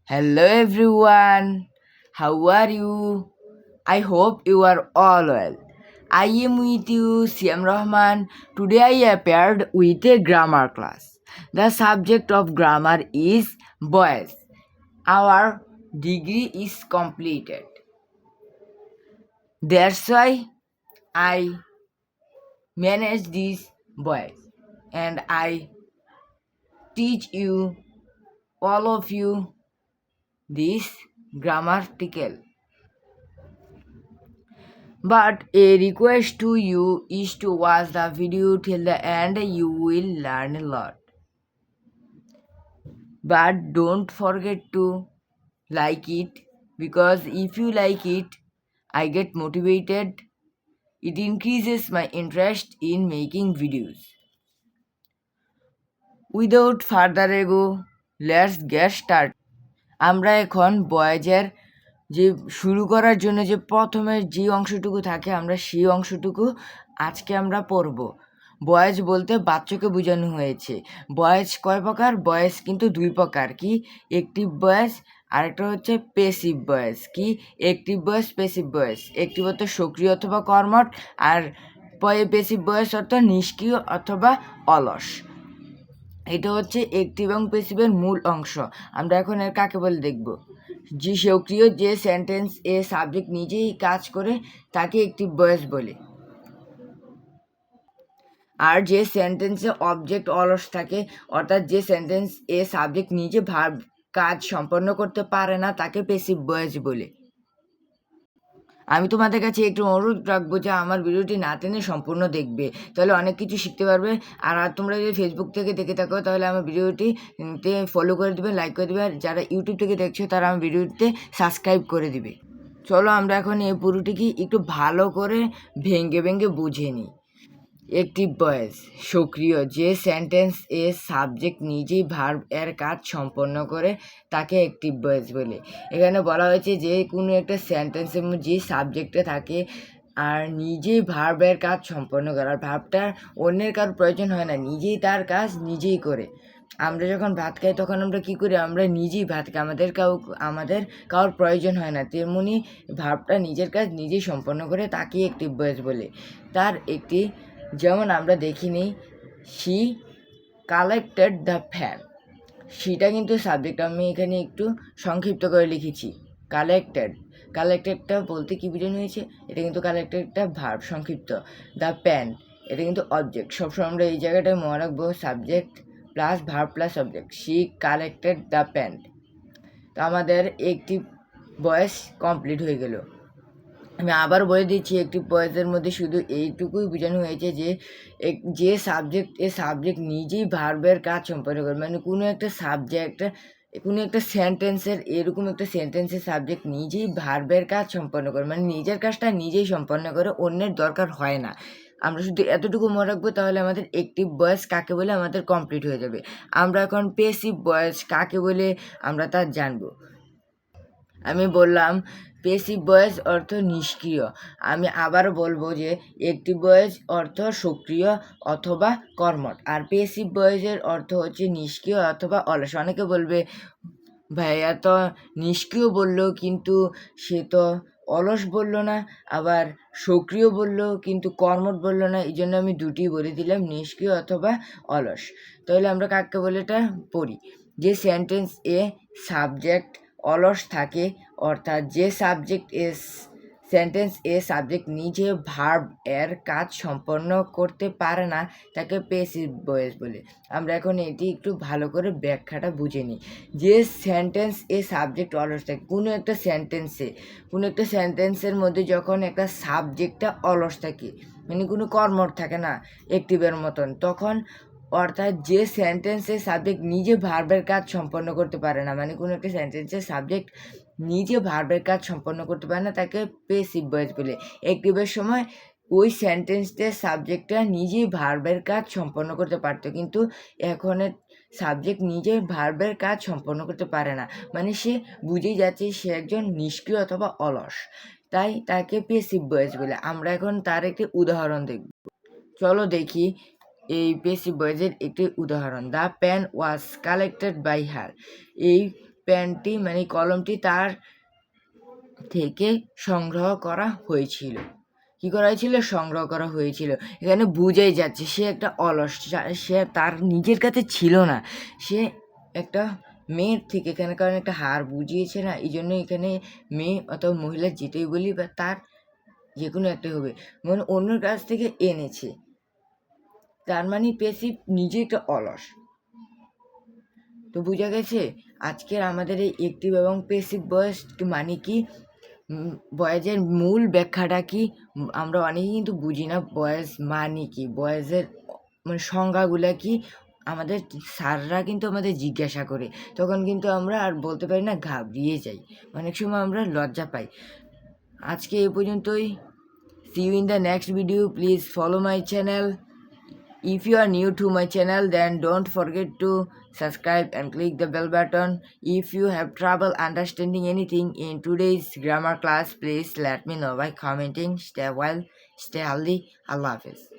Hello everyone, how are you? I hope you are all well. I am with you, Siam Rahman. Today I appeared with a grammar class. The subject of grammar is boys. Our degree is completed. That's why I manage these boys and I teach you, all of you, this grammatical. But a request to you is to watch the video till the end, you will learn a lot. But don't forget to like it, because if you like it, I get motivated. It increases my interest in making videos. Without further ado, let's get started. আমরা এখন বয়েজের যে শুরু করার জন্য যে প্রথমে যে অংশটুকু থাকে আমরা সেই অংশটুকু আজকে আমরা পড়ব। বয়েজ বলতে বাচ্চাকে বোঝানো হয়েছে। বয়েজ কয় প্রকার? বয়েজ কিন্তু দুই প্রকার। কি? অ্যাক্টিভ বয়েজ, আরেকটা হচ্ছে প্যাসিভ বয়েজ। কি? Active boys, passive boys. Active অর্থ সক্রিয় অথবা কর্মঠ, আর প্যাসিভ বয়েজ অর্থ নিষ্ক্রিয় অথবা অলস। এটা হচ্ছে অ্যাক্টিভ এবং প্যাসিভের মূল অংশ। আমরা এখন এর কাকে বলে দেখব। যে সক্রিয়, যে সেন্টেন্স এ সাবজেক্ট নিজেই কাজ করে তাকে অ্যাক্টিভ ভয়েস বলে। আর যে সেন্টেন্সে অবজেক্ট অলস থাকে, অর্থাৎ যে সেন্টেন্স এ সাবজেক্ট নিজে ভার্ব কাজ সম্পন্ন করতে পারে না, তাকে প্যাসিভ ভয়েস বলে। আমি তোমাদের কাছে একটু অনুরোধ রাখবো যে আমার ভিডিওটি না টেনে সম্পূর্ণ দেখবে, তাহলে অনেক কিছু শিখতে পারবে। আর তোমরা যদি ফেসবুক থেকে দেখে থাকো তাহলে আমার ভিডিওটি ফলো করে দেবে, লাইক করে দেবে। আর যারা ইউটিউব থেকে দেখছো তারা আমার ভিডিওতে সাবস্ক্রাইব করে দিবে। চলো আমরা এখন এই পুরোটিকে একটু ভালো করে ভেঙে ভেঙে বুঝে নিই। অ্যাক্টিভ ভয়েস সক্রিয়, যে সেন্টেন্স এ সাবজেক্ট নিজেই ভার্ব এর কাজ সম্পন্ন করে তাকে অ্যাক্টিভ ভয়েস বলে। এখানে বলা হয়েছে যে কোনো একটা সেন্টেন্সের মধ্যে যে সাবজেক্টে থাকে আর নিজেই ভার্বের কাজ সম্পন্ন করে, আর ভার্বটার অন্যের কারোর প্রয়োজন হয় না, নিজেই তার কাজ নিজেই করে। আমরা যখন ভাত খাই তখন আমরা কী করি? আমরা নিজেই ভাত খাই, আমাদের কারোর প্রয়োজন হয় না। তেমনি ভার্বটা নিজের কাজ নিজেই সম্পন্ন করে তাকেই অ্যাক্টিভ ভয়েস বলে। তার একটি যেমন আমরা দেখিনি, শি কালেক্টেড দ্য ফ্যান। শিটা কিন্তু সাবজেক্ট, আমি এখানে একটু সংক্ষিপ্ত করে লিখেছি কালেক্টেড। কালেক্টেডটা বলতে কী বোঝানো হয়েছে? এটা কিন্তু কালেক্টেডটা ভার্ব সংক্ষিপ্ত। দ্য প্যান এটা কিন্তু অবজেক্ট। সবসময় আমরা এই জায়গাটায় মনে রাখবো subject plus verb plus object. She collected the pant. তো আমাদের একটি ভয়েস কমপ্লিট হয়ে গেল। আমি আবার বলে দিচ্ছি, একটি ভয়েসের মধ্যে শুধু এইটুকুই বোঝানো হয়েছে যে যে সাবজেক্ট নিজেই ভার্বের কাজ সম্পন্ন করে, মানে কোনো একটা সেন্টেন্সের, এরকম একটা সেন্টেন্সের সাবজেক্ট নিজেই ভার্বের কাজ সম্পন্ন করে, মানে নিজের কাজটা নিজেই সম্পন্ন করে, অন্যের দরকার হয় না। আমরা শুধু এতটুকু মনে রাখবো, তাহলে আমাদের অ্যাক্টিভ ভয়েস কাকে বলে আমাদের কমপ্লিট হয়ে যাবে। আমরা এখন প্যাসিভ ভয়েস কাকে বলে আমরা তা জানবো। আমি বললাম প্যাসিভ ভয়েস অর্থ নিষ্ক্রিয়। আমি আবার বলবো যে অ্যাক্টিভ ভয়েস অর্থ সক্রিয় অথবা কর্মঠ, আর প্যাসিভ ভয়েসের অর্থ হচ্ছে নিষ্ক্রিয় অথবা অলস। অনেকে বলবে ভাইয়া তো নিষ্ক্রিয় বললো কিন্তু সে তো অলস বললো না, আবার সক্রিয় বললো কিন্তু কর্মঠ বললো না, এই জন্য আমি দুটি বলে দিলাম, নিষ্ক্রিয় অথবা অলস। তাহলে আমরা কাকে বলে এটা পড়ি। যে সেন্টেন্স এ সাবজেক্ট অলস থাকে, অর্থাৎ যে সেন্টেন্স এ সাবজেক্ট নিজে ভার্ব এর কাজ সম্পন্ন করতে পারে না তাকে প্যাসিভ ভয়েস বলে। আমরা এখন এটি একটু ভালো করে ব্যাখ্যাটা বুঝে নিই। যে সেন্টেন্স এ সাবজেক্ট অলস থাকে, কোনো একটা সেন্টেন্সের মধ্যে যখন একটা সাবজেক্টটা অলস থাকে, মানে কোনো কর্মঠ থাকে না অ্যাক্টিভের মতন, তখন অর্থাৎ যে সেন্টেন্সের সাবজেক্ট নিজে ভার্বের কাজ সম্পন্ন করতে পারে না, মানে কোনো একটা সেন্টেন্সের সাবজেক্ট নিজে ভার্বের কাজ সম্পন্ন করতে পারে না, তাকে প্যাসিভ ভয়েস বলে। অ্যাক্টিভের সময় ওই সেন্টেন্সটার সাবজেক্টটা নিজেই ভার্বের কাজ সম্পন্ন করতে পারতো, কিন্তু এখন সাবজেক্ট নিজে ভার্বের কাজ সম্পন্ন করতে পারে না, মানে সে বুঝেই যাচ্ছে সে একজন নিষ্ক্রিয় অথবা অলস, তাই তাকে প্যাসিভ ভয়েস বলে। আমরা এখন তার একটি উদাহরণ দেখব। চলো দেখি এই প্যাসিভ ভয়েসের একটি উদাহরণ। The pen was collected by her. এই পেনটি মানে কলমটি তার থেকে সংগ্রহ করা হয়েছিল। কি করা হয়েছিল? সংগ্রহ করা হয়েছিল। এখানে বুঝাই যাচ্ছে সে একটা অলস, সে তার নিজের কাছে ছিল না, সে একটা মেয়ের থেকে, এখানে কারণ একটা হার বুঝিয়েছে না, এই জন্য এখানে মেয়ে অথবা মহিলা যেটাই বলি বা তার যে কোনো একটা হবে, মানে অন্যের কাছ থেকে এনেছে, তার মানে পেসিভ নিজে একটা অলস। তো বোঝা গেছে আজকের আমাদের এই অ্যাক্টিভ এবং পেসিভ ভয়েস মানে কি, ভয়েসের মূল ব্যাখ্যাটা কি আমরা অনেকেই কিন্তু বুঝি না। ভয়েস মানে কি, ভয়েসের মানে সংজ্ঞাগুলো কি আমাদের স্যাররা কিন্তু আমাদের জিজ্ঞাসা করে, তখন কিন্তু আমরা আর বলতে পারি না, ঘাবড়িয়ে যাই, অনেক সময় আমরা লজ্জা পাই। আজকে এই পর্যন্তই। See you in the next video. Please follow my channel. If you are new to my channel, then don't forget to subscribe and click the bell button. If you have trouble understanding anything in today's grammar class, please let me know by commenting. Stay well, stay healthy. Allah Hafiz.